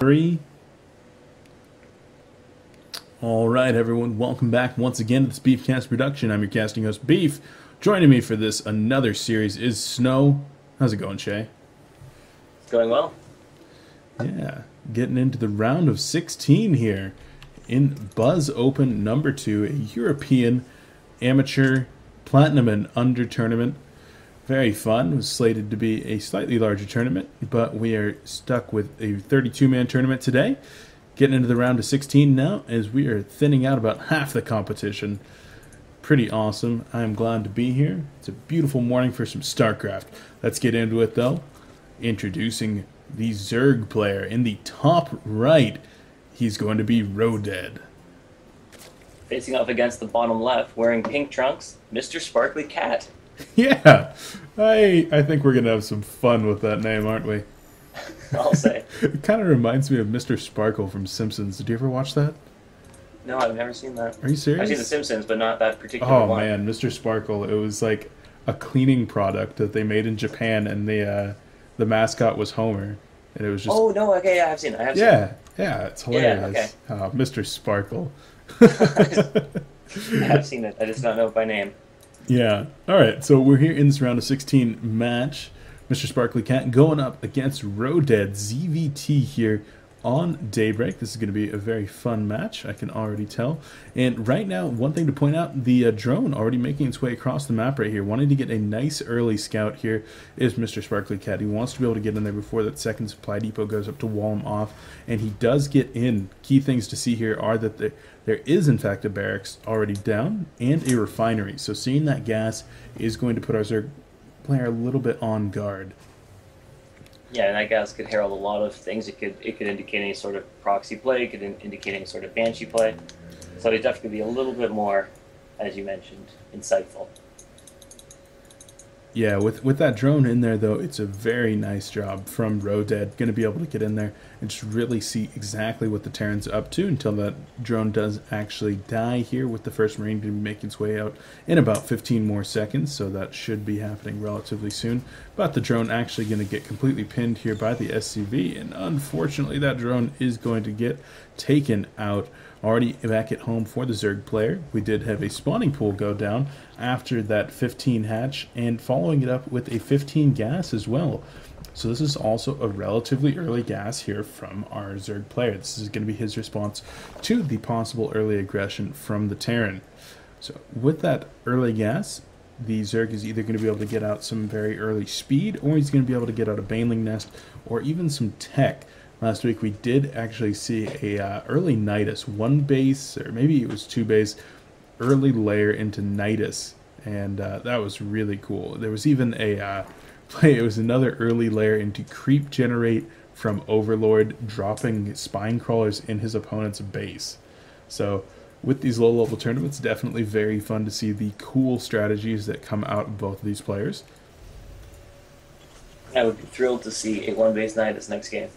3. All right, everyone, welcome back once again to this Beefcast production. I'm your casting host, Beef. Joining me for this another series is Snow. How's it going, Shay? It's going well. Yeah, getting into the round of 16 here in Buzz Open number 2, a European amateur platinum and under tournament. Very fun. It was slated to be a slightly larger tournament, but we are stuck with a 32-man tournament today. Getting into the round of 16 now as we are thinning out about half the competition. Pretty awesome. I am glad to be here. It's a beautiful morning for some StarCraft. Let's get into it though. Introducing the Zerg player in the top right. He's going to be Rodead. Facing off against the bottom left, wearing pink trunks, MrSparklyCat. Yeah, I think we're going to have some fun with that name, aren't we? I'll say. It kind of reminds me of Mr. Sparkle from Simpsons. Did you ever watch that? No, I've never seen that. Are you serious? I've seen The Simpsons, but not that particular one. Oh man, Mr. Sparkle. It was like a cleaning product that they made in Japan, and the mascot was Homer, and it was just. Oh no! Okay, yeah, I've seen it. Yeah, it's hilarious. Yeah, okay. Mr. Sparkle. Yeah, I've seen it. I just don't know it by name. Yeah. All right. So we're here in this round of 16 match. MrSparklyCat going up against Rodead ZVT here on Daybreak. This is going to be a very fun match, I can already tell. And right now, one thing to point out, the drone already making its way across the map right here. Wanting to get a nice early scout here is MrSparklyCat. He wants to be able to get in there before that second supply depot goes up to wall him off. And he does get in. Key things to see here are that there is, in fact, a barracks already down and a refinery. So seeing that gas is going to put our Zerg player a little bit on guard. Yeah, and that gas could herald a lot of things. It could indicate any sort of proxy play. It could indicate any sort of banshee play. So it definitely be a little bit more, as you mentioned, insightful. Yeah, with that drone in there, though, it's a very nice job from Rodead. Going to be able to get in there and just really see exactly what the Terran's up to until that drone does actually die here, with the first Marine going to be making its way out in about 15 more seconds, so that should be happening relatively soon. But the drone actually going to get completely pinned here by the SCV, and unfortunately that drone is going to get taken out. Already back at home for the Zerg player. We did have a spawning pool go down after that 15 hatch, and following it up with a 15 gas as well. So this is also a relatively early gas here from our Zerg player. This is going to be his response to the possible early aggression from the Terran. So with that early gas, the Zerg is either going to be able to get out some very early speed, or he's going to be able to get out a Baneling Nest, or even some tech. Last week we did actually see a early Nidus, one base, or maybe it was two base, early layer into Nidus, and that was really cool. There was even a it was another early layer into Creep Generate from Overlord, dropping spine crawlers in his opponent's base. So with these low level tournaments, definitely very fun to see the cool strategies that come out of both of these players. I would be thrilled to see a one-base Nidus next game.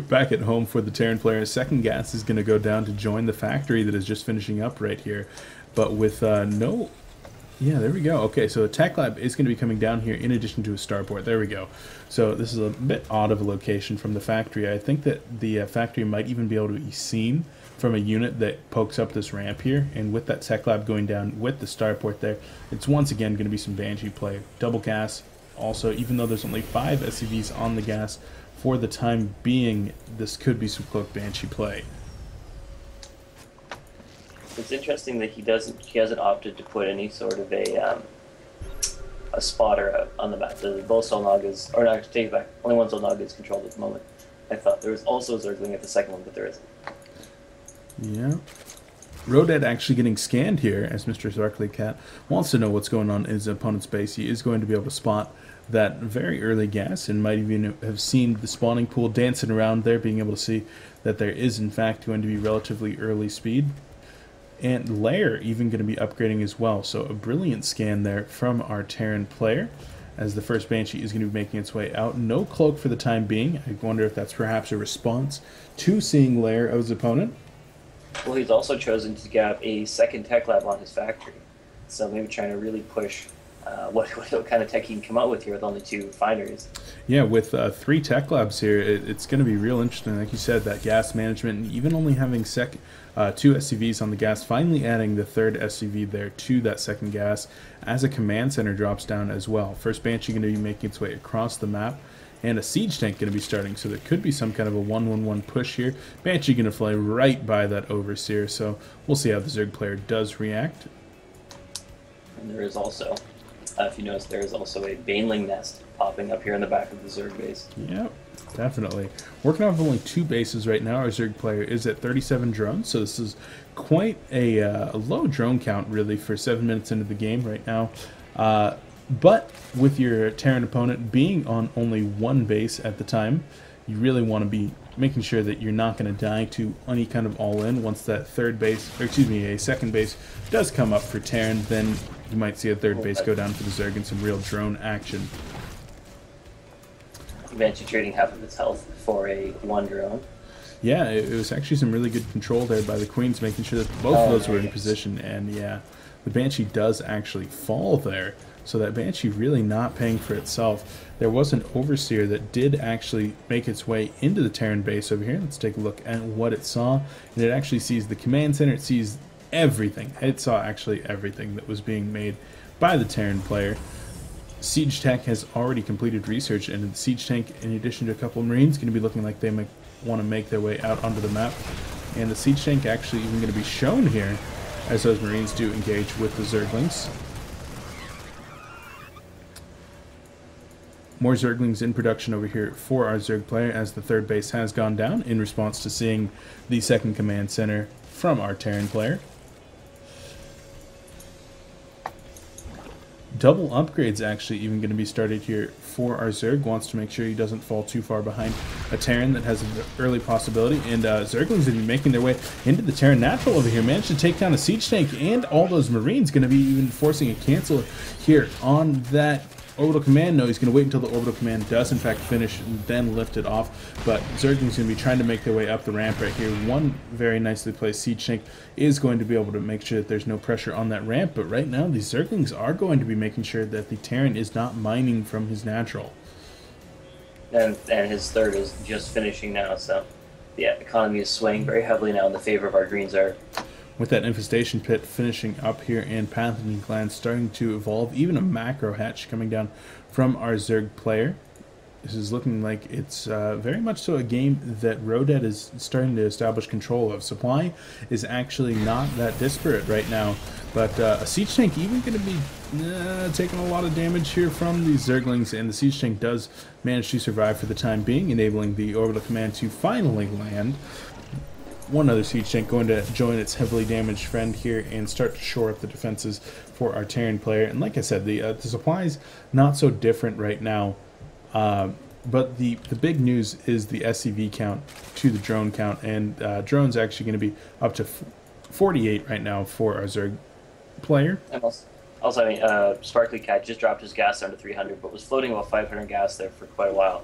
Back at home for the Terran player, second gas is going to go down to join the factory that is just finishing up right here. But with no... Yeah, there we go. Okay, so a tech lab is going to be coming down here in addition to a starport. There we go. So this is a bit odd of a location from the factory. I think that the factory might even be able to be seen from a unit that pokes up this ramp here. And with that tech lab going down with the starport there, it's once again going to be some Banshee play. Double gas. Also, even though there's only 5 SCVs on the gas for the time being, this could be some cloaked Banshee play. It's interesting that he hasn't opted to put any sort of a spotter out on the map. Both Solnog is, or not, take it back, only one Solnog is controlled at the moment. I thought there was also Zergling at the second one, but there isn't. Yeah. Rodead actually getting scanned here, as MrSparklyCat wants to know what's going on in his opponent's base. He is going to be able to spot that very early gas, and might even have seen the spawning pool dancing around there, being able to see that there is in fact going to be relatively early speed. And Lair even going to be upgrading as well. So a brilliant scan there from our Terran player, as the first Banshee is going to be making its way out. No cloak for the time being. I wonder if that's perhaps a response to seeing Lair of his opponent. Well, he's also chosen to gap a second tech lab on his factory. So maybe trying to really push what kind of tech he can come out with here with only 2 refineries. Yeah, with 3 tech labs here, it's going to be real interesting. Like you said, that gas management, and even only having 2 SCVs on the gas, finally adding the 3rd SCV there to that 2nd gas as a command center drops down as well. First Banshee going to be making its way across the map, and a siege tank going to be starting, so there could be some kind of a 1-1-1 push here. Banshee going to fly right by that Overseer, so we'll see how the Zerg player does react. And there is also, if you notice, there is also a Baneling nest popping up here in the back of the Zerg base. Yep, definitely. Working off only 2 bases right now. Our Zerg player is at 37 drones, so this is quite a low drone count, really, for 7 minutes into the game right now. But with your Terran opponent being on only 1 base at the time, you really want to be making sure that you're not going to die to any kind of all-in. Once that 3rd base, or excuse me, a 2nd base does come up for Terran, then you might see a 3rd base go down for the Zerg and some real drone action. Banshee trading half of its health for a 1 drone. Yeah, it was actually some really good control there by the Queens, making sure that both of those were in position. And yeah, the Banshee does actually fall there. So that Banshee really not paying for itself. There was an Overseer that did actually make its way into the Terran base over here. Let's take a look at what it saw. And it actually sees the command center. It sees everything. It saw actually everything that was being made by the Terran player. Siege Tech has already completed research, and the Siege Tank, in addition to a couple of Marines, going to be looking like they might want to make their way out onto the map. And the Siege Tank actually even going to be shown here as those Marines do engage with the Zerglings. More Zerglings in production over here for our Zerg player as the 3rd base has gone down in response to seeing the 2nd command center from our Terran player. Double upgrades actually even going to be started here for our Zerg. Wants to make sure he doesn't fall too far behind a Terran that has an early possibility. And Zerglings will be making their way into the Terran natural over here. Managed to take down a siege tank and all those Marines. Going to be even forcing a cancel here on that orbital command. No, he's going to wait until the orbital command does in fact finish and then lift it off. But Zergling's going to be trying to make their way up the ramp right here. One very nicely placed siege tank is going to be able to make sure that there's no pressure on that ramp. But right now, these Zerglings are going to be making sure that the Terran is not mining from his natural. And his 3rd is just finishing now, so yeah, the economy is swaying very heavily now in the favor of our green Zerg. With that infestation pit finishing up here and pathogen glands starting to evolve, even a macro hatch coming down from our Zerg player. This is looking like it's very much so a game that Rodead is starting to establish control of. Supply is actually not that disparate right now, but a siege tank even going to be taking a lot of damage here from these Zerglings, and the siege tank does manage to survive for the time being, enabling the orbital command to finally land. One other siege tank going to join its heavily damaged friend here and start to shore up the defenses for our Terran player. And like I said, the supply's not so different right now. But the big news is the SCV count to the drone count. And drone's actually going to be up to 48 right now for our Zerg player. And also, I mean, MrSparklyCat just dropped his gas down to 300, but was floating about 500 gas there for quite a while.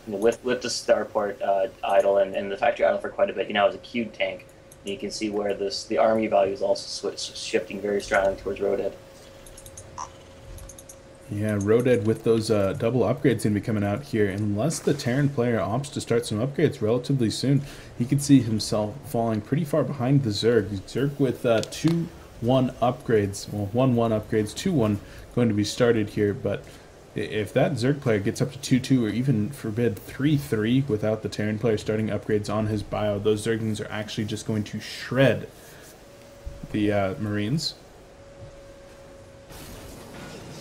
You know, with the starport idle and the factory idle for quite a bit, he now has a queued tank. And you can see where the army value is also shifting very strongly towards Rodead. Yeah, Rodead with those double upgrades going to be coming out here. Unless the Terran player opts to start some upgrades relatively soon, he could see himself falling pretty far behind the Zerg. Zerg with 2-1 upgrades, well, 1-1 upgrades, 2-1 going to be started here, but if that Zerg player gets up to 2-2 or even forbid 3-3 without the Terran player starting upgrades on his bio, those Zerglings are actually just going to shred the Marines.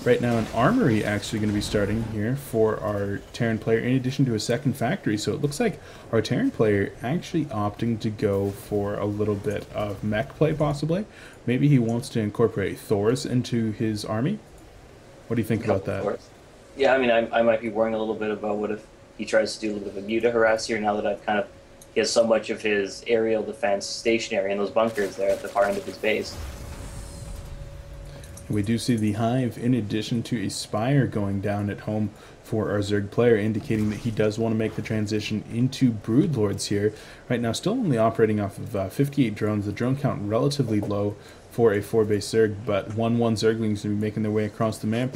Right now, an armory actually going to be starting here for our Terran player in addition to a 2nd factory. So it looks like our Terran player actually opting to go for a little bit of mech play possibly. Maybe he wants to incorporate Thors into his army. What do you think about that? Yeah, I mean, I might be worrying a little bit about what if he tries to do a little bit of a muta harass here now that I've kind of, he has so much of his aerial defense stationary in those bunkers there at the far end of his base. We do see the Hive in addition to a Spire going down at home for our Zerg player, indicating that he does want to make the transition into Broodlords here. Right now still only operating off of 58 drones. The drone count relatively low for a 4-base Zerg, but 1-1 Zerglings will be making their way across the map,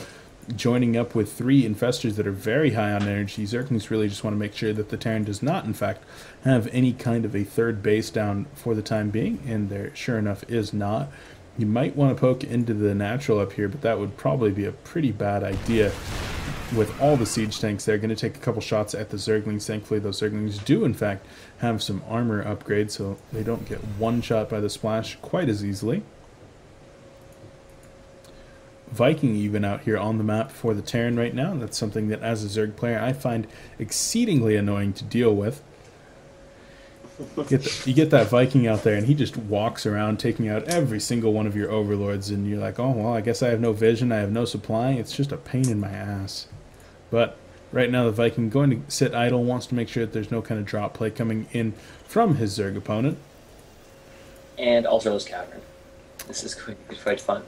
joining up with 3 Infestors that are very high on energy. Zerglings really just want to make sure that the Terran does not, in fact, have any kind of a 3rd base down for the time being, and there sure enough is not. You might want to poke into the natural up here, but that would probably be a pretty bad idea. With all the siege tanks, they're going to take a couple shots at the Zerglings. Thankfully, those Zerglings do, in fact, have some armor upgrades, so they don't get one shot by the splash quite as easily. Viking even out here on the map for the Terran right now. That's something that, as a Zerg player, I find exceedingly annoying to deal with. You get that Viking out there, and he just walks around taking out every single one of your overlords, and you're like, oh, well, I guess I have no vision, I have no supply. It's just a pain in my ass. But right now the Viking going to sit idle, wants to make sure that there's no kind of drop play coming in from his Zerg opponent. And Ultralisk Cavern. This is going to be quite fun.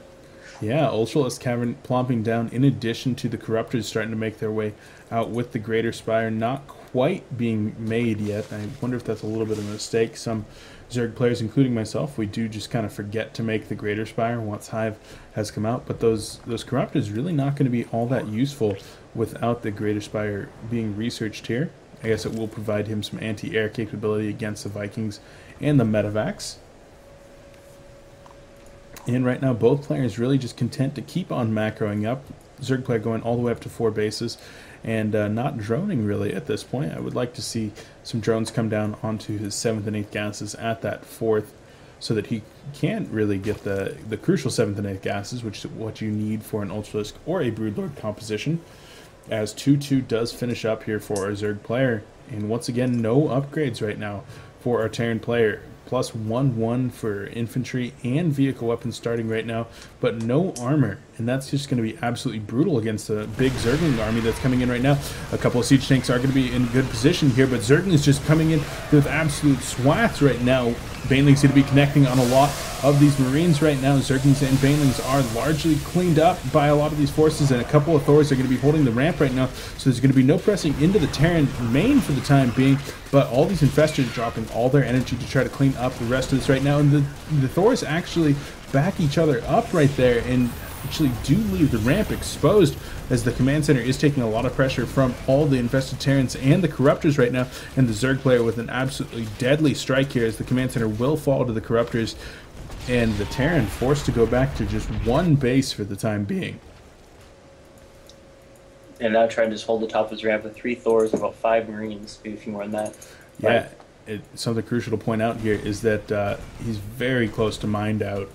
Yeah, Ultralisk Cavern plopping down in addition to the Corruptors starting to make their way out with the Greater Spire. Not quite being made yet. I wonder if that's a little bit of a mistake. Some Zerg players, including myself, we do just kind of forget to make the Greater Spire once Hive has come out. But those Corruptors really not going to be all that useful without the Greater Spire being researched here. I guess it will provide him some anti-air capability against the Vikings and the Medivacs. And right now, both players really just content to keep on macroing up. Zerg player going all the way up to 4 bases and not droning really at this point. I would like to see some drones come down onto his 7th and 8th gases at that 4th so that he can really get the crucial 7th and 8th gases, which is what you need for an Ultralisk or a Broodlord composition. As 2-2 does finish up here for our Zerg player. And once again, no upgrades right now for our Terran player. Plus 1-1 for infantry and vehicle weapons starting right now, but no armor. And that's just going to be absolutely brutal against the big Zergling army that's coming in right now. A couple of siege tanks are going to be in good position here, but Zergling is just coming in with absolute swats right now. Banelings going to be connecting on a lot of these Marines right now. Zerglings and Banelings are largely cleaned up by a lot of these forces, and a couple of Thors are going to be holding the ramp right now, so there's going to be no pressing into the Terran main for the time being, but all these Infestors dropping all their energy to try to clean up the rest of this right now, and the Thors actually back each other up right there and actually do leave the ramp exposed, as the command center is taking a lot of pressure from all the infested Terrans and the Corruptors right now, and the Zerg player with an absolutely deadly strike here, as the command center will fall to the Corruptors, and the Terran forced to go back to just 1 base for the time being. And now trying to just hold the top of his ramp with 3 Thors and about 5 Marines, maybe a few more than that. Yeah, something crucial to point out here is that he's very close to mined out.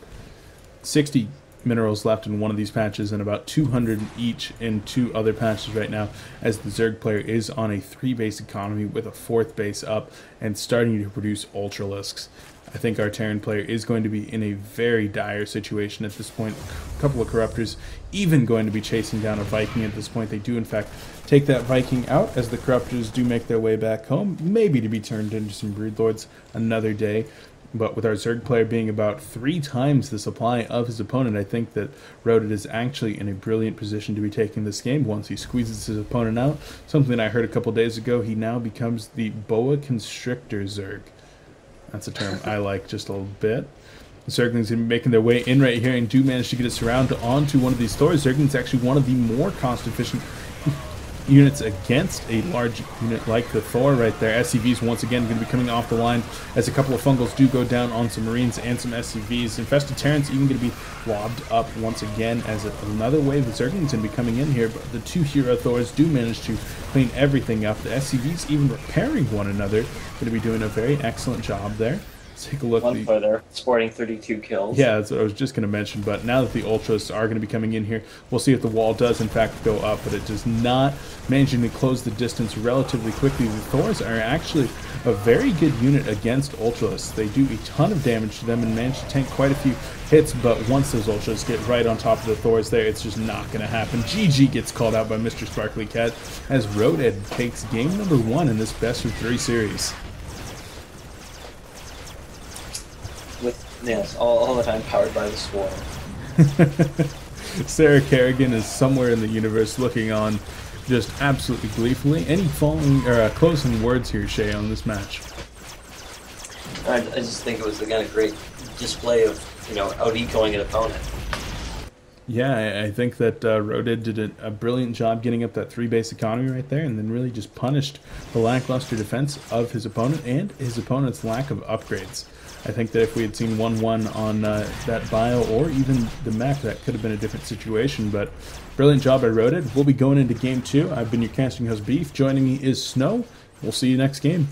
60 minerals left in one of these patches and about 200 each in 2 other patches right now, as the Zerg player is on a 3-base economy with a 4th base up and starting to produce Ultralisks. I think our Terran player is going to be in a very dire situation at this point. A couple of Corruptors even going to be chasing down a Viking at this point. They do in fact take that Viking out, as the Corruptors do make their way back home, maybe to be turned into some Broodlords another day. But with our Zerg player being about 3 times the supply of his opponent, I think that Rodead is actually in a brilliant position to be taking this game once he squeezes his opponent out. Something I heard a couple days ago, he now becomes the Boa Constrictor Zerg. That's a term I like just a little bit. The Zerglings are making their way in right here and do manage to get a surround onto one of these Thors. Zergling's actually one of the more cost-efficient units against a large unit like the Thor right there. SCVs once again going to be coming off the line, as a couple of Fungals do go down on some Marines and some SCVs. Infested Terrans even going to be lobbed up once again, as another wave of Zerglings going to be coming in here, but the 2 hero Thors do manage to clean everything up. The SCVs even repairing one another, going to be doing a very excellent job there. Let's take a look. One further, sporting 32 kills. Yeah, that's what I was just going to mention, but now that the Ultras are going to be coming in here, we'll see if the wall does in fact go up, but it does not, managing to close the distance relatively quickly. The Thors are actually a very good unit against Ultras. They do a ton of damage to them and manage to tank quite a few hits, but once those Ultras get right on top of the Thors there, it's just not going to happen. GG gets called out by MrSparklyCat, as Rodead takes game number 1 in this best of 3 series. With, yes, all the time powered by the Swarm. Sarah Kerrigan is somewhere in the universe looking on just absolutely gleefully. Any closing words here, Shay, on this match? I just think it was the kind of great display of, out-ecoing an opponent. Yeah, I think that Rodead did a brilliant job getting up that 3-base economy right there, and then really just punished the lackluster defense of his opponent and his opponent's lack of upgrades. I think that if we had seen 1-1 on that bio or even the mech, that could have been a different situation, but brilliant job by Rodead. We'll be going into Game 2. I've been your casting host, Beef. Joining me is Snow. We'll see you next game.